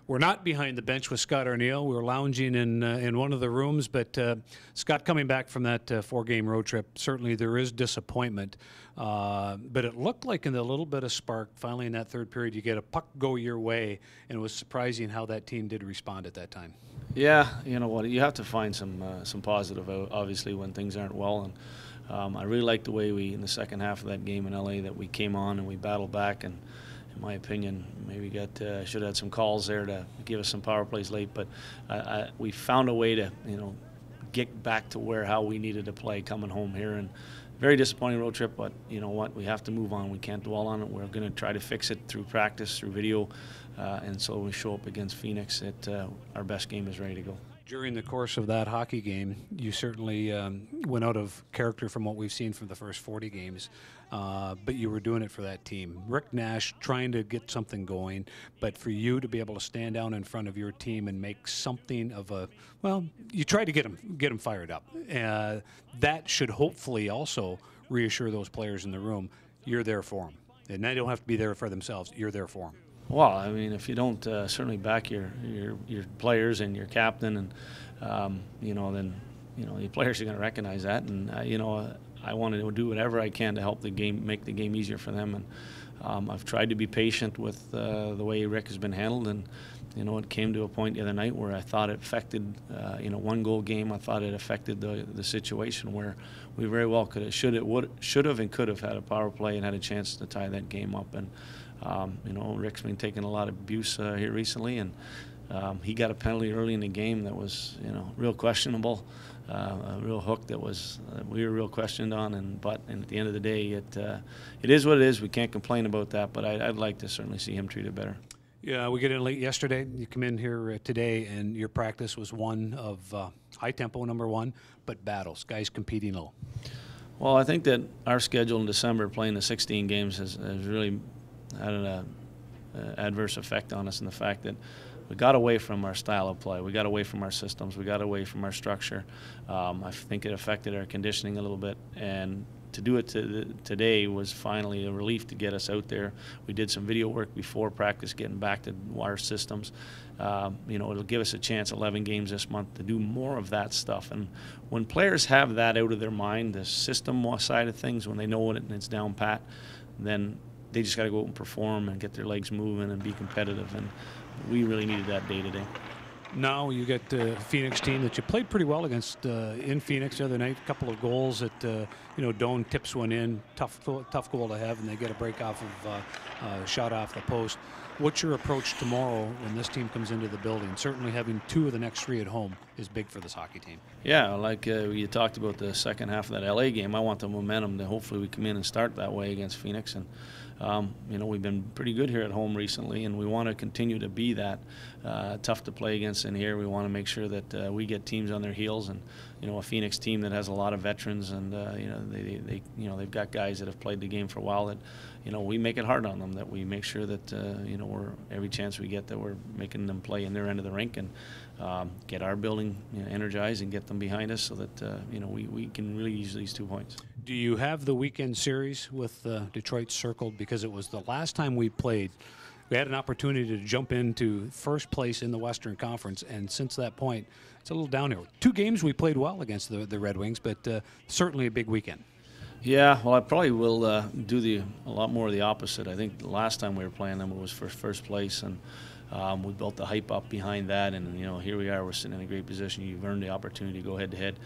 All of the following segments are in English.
We're not behind the bench with Scott Arniel. We were lounging in one of the rooms, but Scott, coming back from that 4-game road trip, certainly there is disappointment. But it looked like in the little bit of spark, finally in that third period, you get a puck go your way, and it was surprising how that team did respond at that time. Yeah, you know what, you have to find some positive, obviously, when things aren't well. And I really liked the way we, in the second half of that game in LA, that we came on and we battled back. And in my opinion, maybe should have had some calls there to give us some power plays late. But we found a way to, get back to how we needed to play coming home here. And very disappointing road trip, but you know what? We have to move on. We can't dwell on it. We're going to try to fix it through practice, through video, and so we show up against Phoenix. Our best game is ready to go. During the course of that hockey game, you certainly went out of character from what we've seen from the first 40 games, but you were doing it for that team. Rick Nash trying to get something going, but for you to be able to stand down in front of your team and make something of a, well, you tried to get them fired up. That should hopefully also reassure those players in the room, you're there for them. And they don't have to be there for themselves, you're there for them. Well, I mean, if you don't certainly back your players and your captain, and then the players are going to recognize that. And I want to do whatever I can to help the game, make the game easier for them. And I've tried to be patient with the way Rick has been handled. And it came to a point the other night where I thought it affected, 1-goal game. I thought it affected the situation where we very well should have, and could have had a power play and had a chance to tie that game up. And Rick's been taking a lot of abuse here recently, and he got a penalty early in the game that was, real questionable, a real hook that was we were real questioned on. But at the end of the day, it is what it is. We can't complain about that, but I'd like to certainly see him treated better. Yeah, we get in late yesterday. You come in here today, and your practice was one of high tempo, number one, but battles, guys competing low. Well, I think that our schedule in December, playing the 16 games, has really had an adverse effect on us in the fact that we got away from our style of play. We got away from our systems. We got away from our structure. I think it affected our conditioning a little bit. And to do it today was finally a relief to get us out there. We did some video work before practice, getting back to our systems. It'll give us a chance, 11 games this month, to do more of that stuff. And when players have that out of their mind, the system side of things, when they know it and it's down pat, then they just got to go out and perform and get their legs moving and be competitive. And we really needed that day today. Now you get the Phoenix team that you played pretty well against in Phoenix the other night. A couple of goals that Doan tips one in, tough goal to have, and they get a break off of shot off the post. What's your approach tomorrow when this team comes into the building? Certainly having 2 of the next 3 at home is big for this hockey team. Yeah, like you talked about the second half of that LA game, I want the momentum to hopefully we come in and start that way against Phoenix. And we've been pretty good here at home recently, and we want to continue to be that tough to play against in here. We want to make sure that we get teams on their heels, and a Phoenix team that has a lot of veterans, and they've got guys that have played the game for a while. That we make it hard on them. That we make sure that we're every chance we get that we're making them play in their end of the rink, and get our building energized and get them behind us so that we can really use these 2 points. Do you have the weekend series with Detroit circled? Because it was the last time we played, we had an opportunity to jump into first place in the Western Conference, and since that point, it's a little downhill. 2 games we played well against the Red Wings, but certainly a big weekend. Yeah, well, I probably will do a lot more of the opposite. I think the last time we were playing them, it was for first place, and we built the hype up behind that, and here we are. We're sitting in a great position. You've earned the opportunity to go head to head.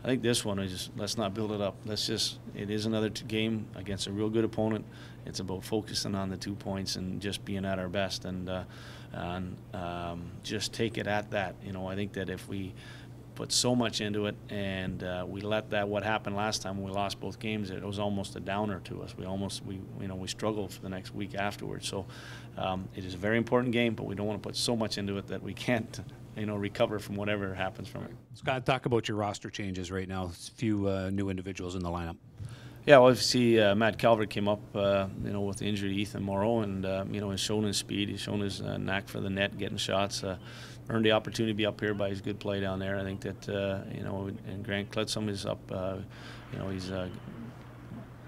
I think this one is just, let's not build it up. It is another game against a real good opponent. It's about focusing on the 2 points and just being at our best, and just take it at that. I think that if we put so much into it and we let what happened last time when we lost both games, it was almost a downer to us. We struggled for the next week afterwards. So it is a very important game, but we don't want to put so much into it that we can't recover from whatever happens from it. Scott, talk about your roster changes right now. A few new individuals in the lineup. Yeah, well, see, Matt Calvert came up, with the injury to Ethan Moreau, and has shown his speed. He's shown his knack for the net, getting shots. Earned the opportunity to be up here by his good play down there. I think that and Grant Klitzum is up. He's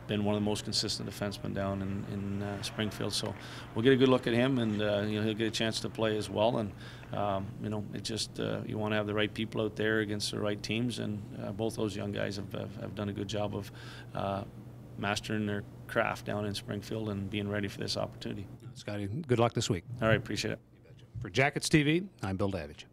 been one of the most consistent defensemen down in Springfield. So we'll get a good look at him, and he'll get a chance to play as well. And it just you want to have the right people out there against the right teams, and both those young guys have done a good job of mastering their craft down in Springfield and being ready for this opportunity. Scotty, good luck this week. All right, appreciate it. For Jackets TV, I'm Bill Davidge.